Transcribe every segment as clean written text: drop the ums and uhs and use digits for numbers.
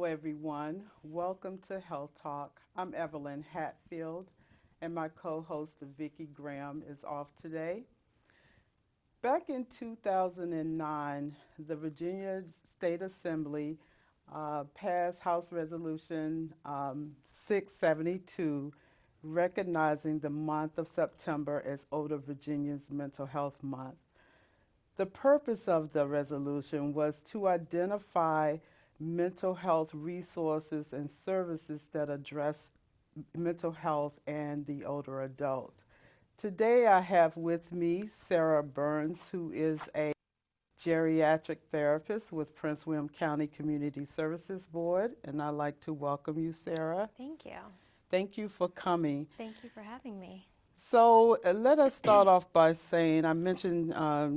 everyone. Welcome to Health Talk. I'm Evelyn Hatfield, and my co host, Vicki Graham, is off today. Back in 2009, the Virginia State Assembly passed House Resolution 672, recognizing the month of September as Older Virginians Mental Health Month. The purpose of the resolution was to identify mental health resources and services that address mental health and the older adult. Today I have with me Sarah Burns, who is a geriatric therapist with Prince William County Community Services Board, and I'd like to welcome you, Sarah. Thank you. Thank you for coming. Thank you for having me. So let us start off by saying, I mentioned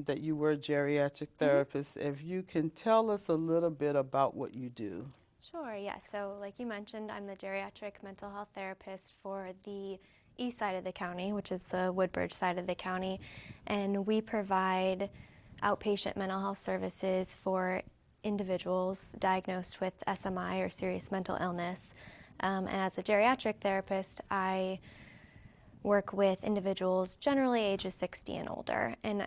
that you were a geriatric therapist. If you can tell us a little bit about what you do. Sure, yes. So like you mentioned, I'm the geriatric mental health therapist for the east side of the county, which is the Woodbridge side of the county. And we provide outpatient mental health services for individuals diagnosed with SMI or serious mental illness. And as a geriatric therapist, I work with individuals generally ages 60 and older. And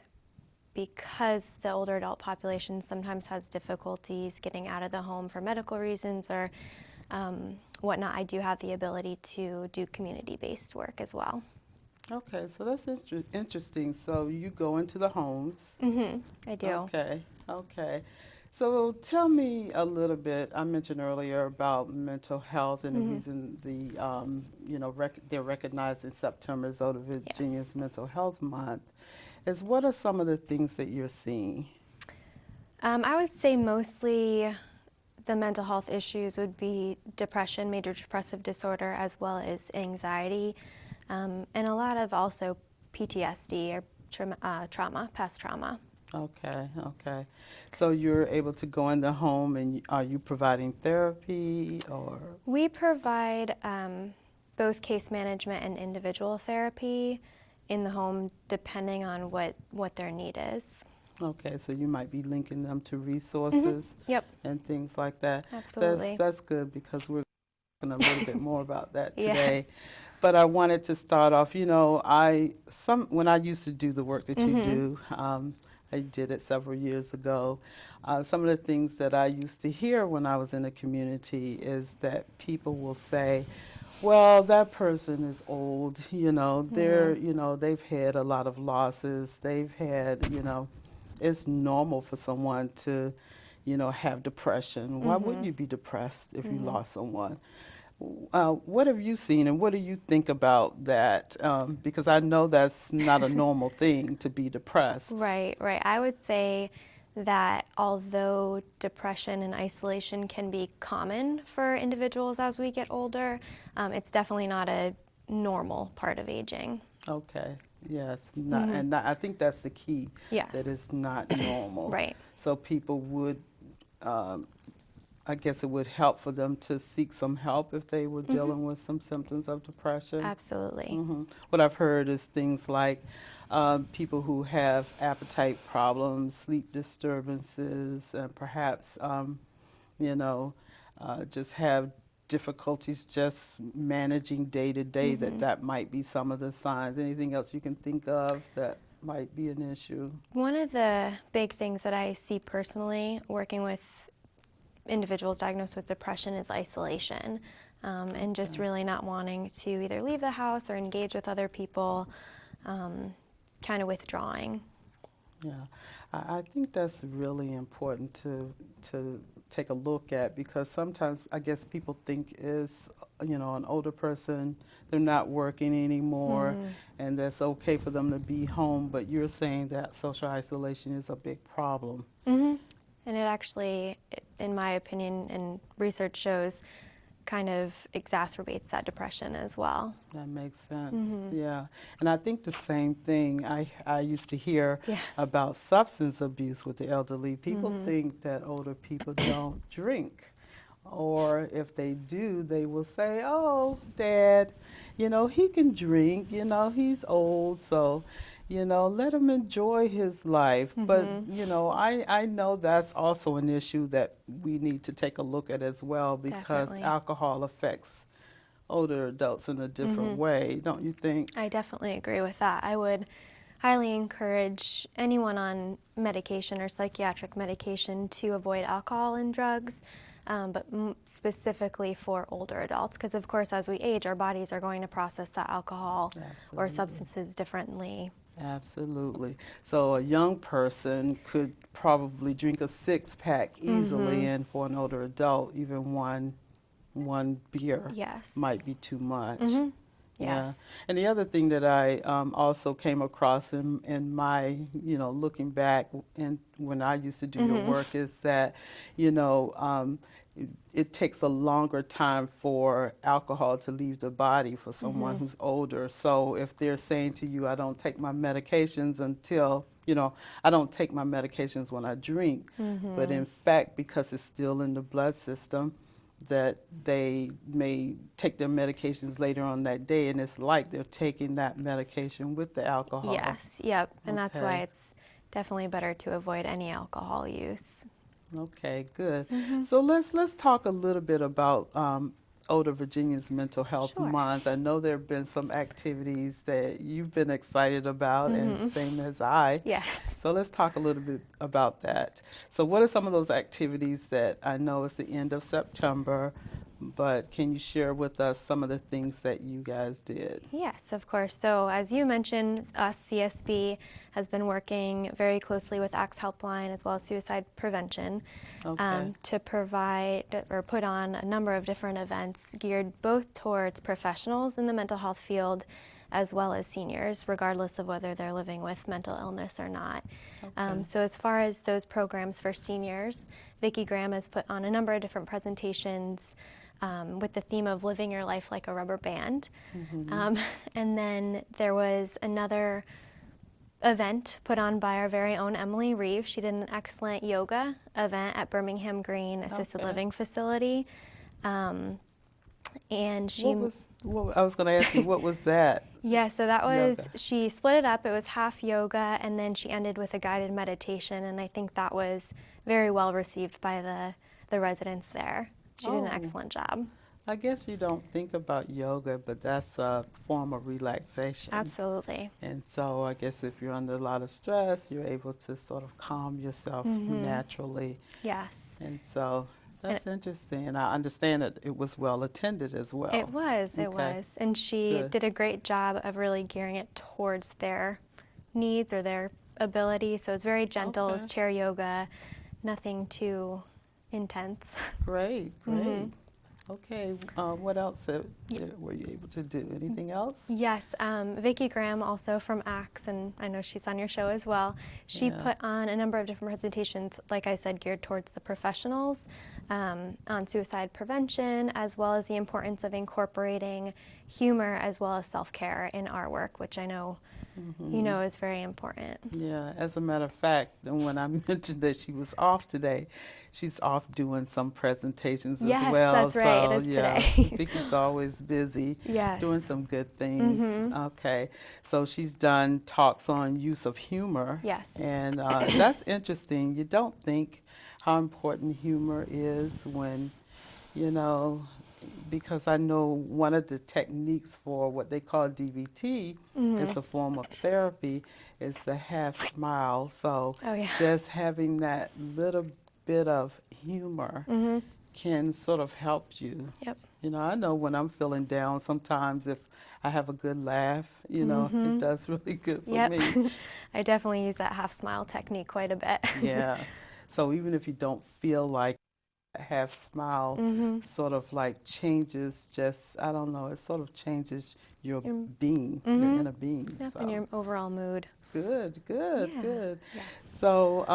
because the older adult population sometimes has difficulties getting out of the home for medical reasons or whatnot, I do have the ability to do community-based work as well. Okay, so that's interesting. So you go into the homes. I do. Okay. So tell me a little bit. I mentioned earlier about mental health and the reason they're recognized in September as Older Virginia's Mental Health Month. Is what are some of the things that you're seeing? I would say mostly the mental health issues would be depression, major depressive disorder, as well as anxiety, and a lot of also PTSD or trauma, past trauma. Okay. So you're able to go in the home, and are you providing therapy or? We provide both case management and individual therapy in the home, depending on what their need is. Okay, so you might be linking them to resources Yep. and things like that. Absolutely. That's good because we're talking a little bit more about that Yes. today. But I wanted to start off, when I used to do the work that you do, I did it several years ago. Some of the things that I used to hear when I was in the community is that people will say, well, that person is old, they've had a lot of losses, they've had, it's normal for someone to, have depression. Why wouldn't you be depressed if you lost someone? What have you seen and what do you think about that? Because I know that's not a normal thing to be depressed. Right. I would say that although depression and isolation can be common for individuals as we get older, it's definitely not a normal part of aging. Okay. Yes, and I think that's the key. Yes. That it's not normal. Right. So people would, I guess it would help for them to seek some help if they were dealing with some symptoms of depression. Absolutely. What I've heard is things like people who have appetite problems, sleep disturbances, and perhaps, just have difficulties just managing day to day, that might be some of the signs. Anything else you can think of that might be an issue? One of the big things that I see personally working with individuals diagnosed with depression is isolation, and just really not wanting to either leave the house or engage with other people, kind of withdrawing. Yeah, I think that's really important to take a look at, because sometimes I guess people think is, an older person, they're not working anymore, and that's okay for them to be home, but you're saying that social isolation is a big problem. And it actually, in my opinion, and research shows, kind of exacerbates that depression as well. That makes sense. Yeah. And I think the same thing I used to hear about substance abuse with the elderly. People think that older people don't drink. Or if they do, they will say, oh, Dad, he can drink, he's old. So, let him enjoy his life. But, I know that's also an issue that we need to take a look at as well because Definitely. alcohol affects older adults in a different way, don't you think? I definitely agree with that. I would highly encourage anyone on medication or psychiatric medication to avoid alcohol and drugs, but specifically for older adults, because of course as we age, our bodies are going to process that alcohol or Absolutely. substances differently. Absolutely. So a young person could probably drink a six-pack easily, and for an older adult, even one beer Yes. might be too much. Yeah. Yes. And the other thing that I also came across in my, looking back and when I used to do your work is that, it takes a longer time for alcohol to leave the body for someone who's older. So if they're saying to you, I don't take my medications until, I don't take my medications when I drink, but in fact, because it's still in the blood system, that they may take their medications later on that day, and it's like they're taking that medication with the alcohol. Yes. Yep. And that's why Okay. it's definitely better to avoid any alcohol use. Okay, good. So let's talk a little bit about Older Virginians Mental Health Sure. Month. I know there have been some activities that you've been excited about, and same as I. Yes. So let's talk a little bit about that. So what are some of those activities that I know it's the end of September, but can you share with us some of the things that you guys did? Yes, of course. So as you mentioned, us CSB has been working very closely with ACTS Helpline as well as suicide prevention Okay. to provide or put on a number of different events geared both towards professionals in the mental health field as well as seniors, regardless of whether they're living with mental illness or not. Okay. So as far as those programs for seniors, Vicki Graham has put on a number of different presentations with the theme of living your life like a rubber band. And then there was another event put on by our very own Emily Reeve. She did an excellent yoga event at Birmingham Green Assisted Okay. Living Facility. And she, I was going to ask you, what was that? yeah, so that was, Yoga. she split it up. It was half yoga, and then she ended with a guided meditation, and I think that was very well received by the residents there. She did an Oh. excellent job. I guess you don't think about yoga, but that's a form of relaxation. Absolutely. And so I guess if you're under a lot of stress, you're able to sort of calm yourself naturally. Yes. And so that's interesting. And I understand that it was well attended as well. It was, it Okay. was. And she Good. did a great job of really gearing it towards their needs or their ability. So it's very gentle, Okay. it's chair yoga, nothing too intense. Great, great. Okay, what else were you able to do? Anything else? Yes, Vicki Graham, also from ACTS, and I know she's on your show as well. She Yeah. put on a number of different presentations, like I said, geared towards the professionals on suicide prevention, as well as the importance of incorporating humor as well as self-care in our work, which I know you know is very important. Yeah, as a matter of fact, and when I mentioned that she was off today, she's off doing some presentations Yes, as well. that's right, So it is yeah, today. Vicky's always busy Yes. doing some good things. Okay, so she's done talks on use of humor. Yes. And that's interesting. You don't think how important humor is when, you know, because I know one of the techniques for what they call DBT is a form of therapy is the half smile. So Oh, yeah. just having that little bit of humor can sort of help you. Yep. I know when I'm feeling down, sometimes if I have a good laugh, it does really good for Yep. me. I definitely use that half smile technique quite a bit. Yeah. So even if you don't feel like a half smile sort of like changes I don't know, it sort of changes your being, your inner being. Yep, So and your overall mood. good, good, Yeah. good. Yes. So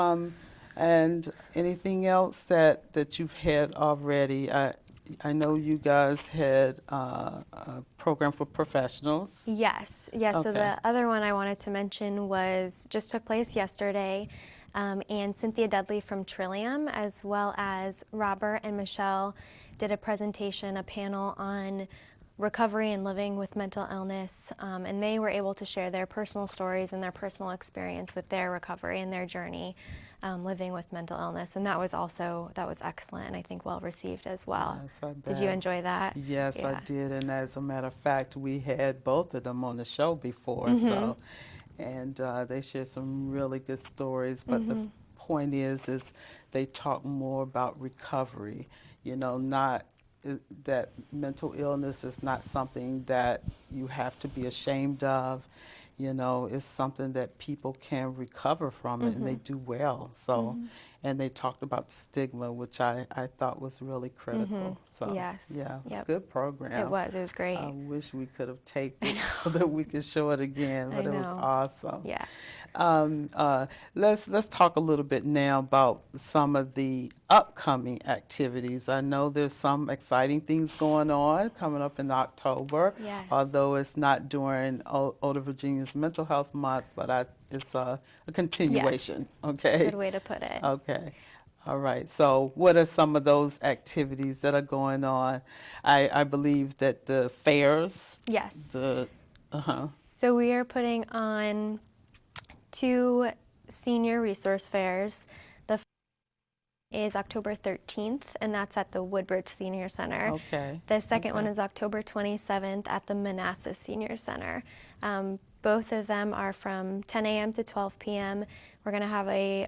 and anything else that you've had already? I know you guys had a program for professionals. Yes, yes. So Okay. the other one I wanted to mention just took place yesterday, and Cynthia Dudley from Trillium, as well as Robert and Michelle, did a presentation, a panel on recovery and living with mental illness, and they were able to share their personal stories and their personal experience with their recovery and their journey living with mental illness, and that was excellent, and I think well received as well. Yes, I Did you bet. enjoy that? Yes, I Yeah. did. And as a matter of fact, we had both of them on the show before, Mhm. so, and they shared some really good stories. But the Mhm. point is they talk more about recovery. Not that mental illness is not something that you have to be ashamed of. It's something that people can recover from it, and they Mhm. do well. So, Mhm. and they talked about stigma, which I thought was really Mhm. critical. So, Yes. yeah, it was a Yep. good It program. was. It was I great. wish we could have taped I it so know. that we could show it again, I but it was know. awesome. Yes. Um, uh, let's talk a little bit now about some of the upcoming activities. I know there's some exciting things going on coming up in October, Yes. although it's not during Older Virginia's Mental Health Month, but it's a continuation. Yes. Good Okay, way to put it. okay. All right. So, what are some of those activities that are going on? I believe that the fairs, Yes. the uh-huh. So we are putting on 2 senior resource fairs. The first is October 13th, and that's at the Woodbridge Senior Center. Okay. The second one Okay. is October 27th at the Manassas Senior Center. Both of them are from 10 a.m. to 12 p.m. We're going to have a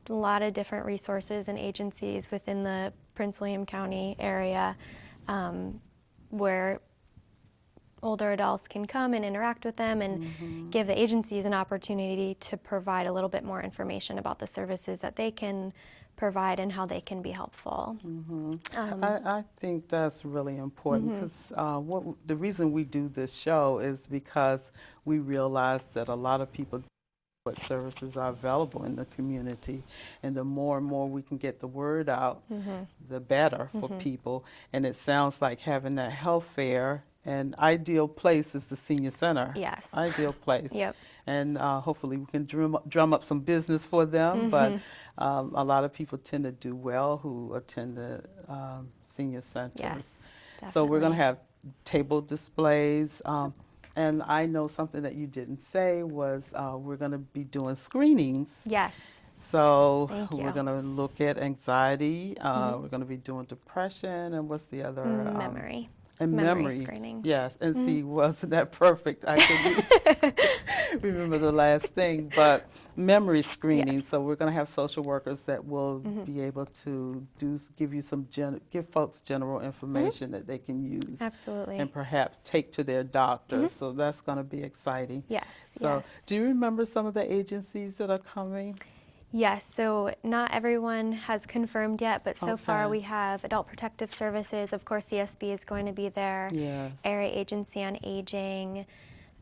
lot of different resources and agencies within the Prince William County area where older adults can come and interact with them and give the agencies an opportunity to provide a little bit more information about the services that they can provide and how they can be helpful. I think that's really important because the reason we do this show is because we realize that a lot of people what services are available in the community, and the more and more we can get the word out, the better for people. And it sounds like having that health fair, an ideal place is the senior center. Yes. Ideal place. Yep. And hopefully we can drum up some business for them. But a lot of people tend to do well who attend the senior centers. Yes, So we're going to definitely. have table displays. And I know something that you didn't say was we're going to be doing screenings. Yes. So Thank we're you. going to look at anxiety. We're going to be doing depression, and what's the other? Memory. And Memory screenings. Yes. And see, wasn't that perfect? I couldn't remember the last thing, but memory screening. Yes. So we're going to have social workers that will be able to give you give folks general information that they can use Absolutely. and perhaps take to their doctors. So that's going to be exciting. Yes. So, Yes. do you remember some of the agencies that are coming? Yes, so not everyone has confirmed yet, but so far Okay. we have Adult Protective Services. Of course, CSB is going to be there. Yes. Area Agency on Aging.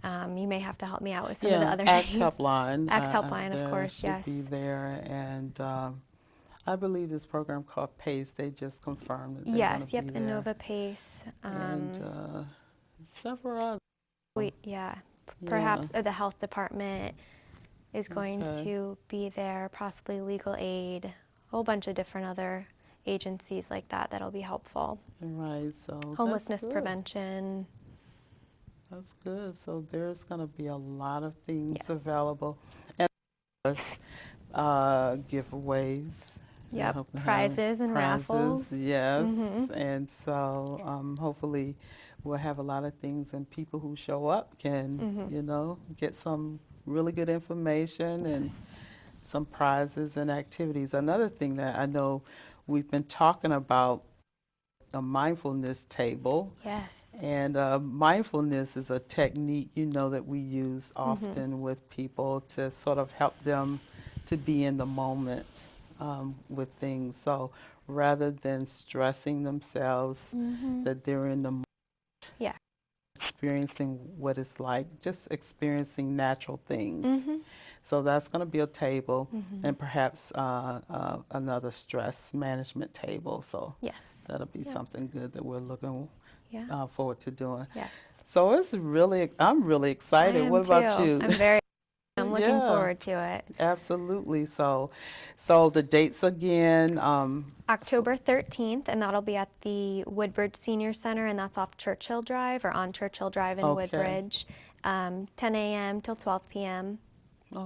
You may have to help me out with some of the Yeah, other Axe names. Helpline. Axe Helpline, of There course, should yes. be there, and I believe this program called PACE. They just confirmed that they're Yes, going to yep, be and there, Nova Pace. and several others. Yeah, Yeah. perhaps the health department is going Okay. to be there, possibly legal aid, a whole bunch of different other agencies like that that'll be helpful. Right. So Homelessness that's good. prevention. That's good. So there's going to be a lot of things Yes. available, and giveaways. I Yep, hope to have prizes and prizes, raffles. yes. And so hopefully we'll have a lot of things, and people who show up can, get some really good information and some prizes and activities. Another thing that I know we've been talking about a mindfulness table. Yes. And mindfulness is a technique, that we use often with people to sort of help them to be in the moment with things. So rather than stressing themselves that they're in the moment, Yeah. experiencing what it's like, just experiencing natural things. So that's going to be a table and perhaps another stress management table. So Yes. that'll be Yeah. something good that we're looking Yeah. forward to doing. Yes. So I'm really I excited. am What about too. you? I'm very. I'm looking Yeah. forward to it. Absolutely. So the dates again. October 13th, and that'll be at the Woodbridge Senior Center, and that's off Churchill Drive or on Churchill Drive in Okay. Woodbridge, 10 a.m. till 12 p.m.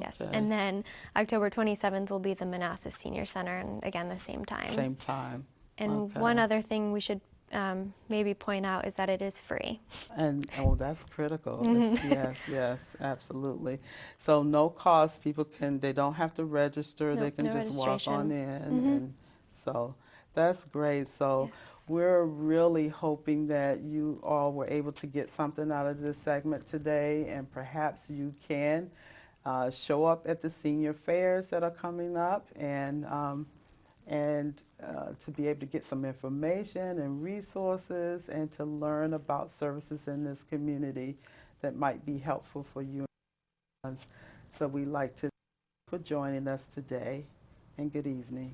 Yes, Okay. and then October 27th will be the Manassas Senior Center, and again, the same time. Same time. And Okay. one other thing we should maybe point out is that it is free. And oh, that's critical. Yes, yes, absolutely. So no cost. People they don't have to register. They Nope, can no just walk on registration. in, and so that's great. So Yes. we're really hoping that you all were able to get something out of this segment today, and perhaps you can show up at the senior fairs that are coming up, and to be able to get some information and resources and to learn about services in this community that might be helpful for you. So we'd like to thank you for joining us today, and good evening.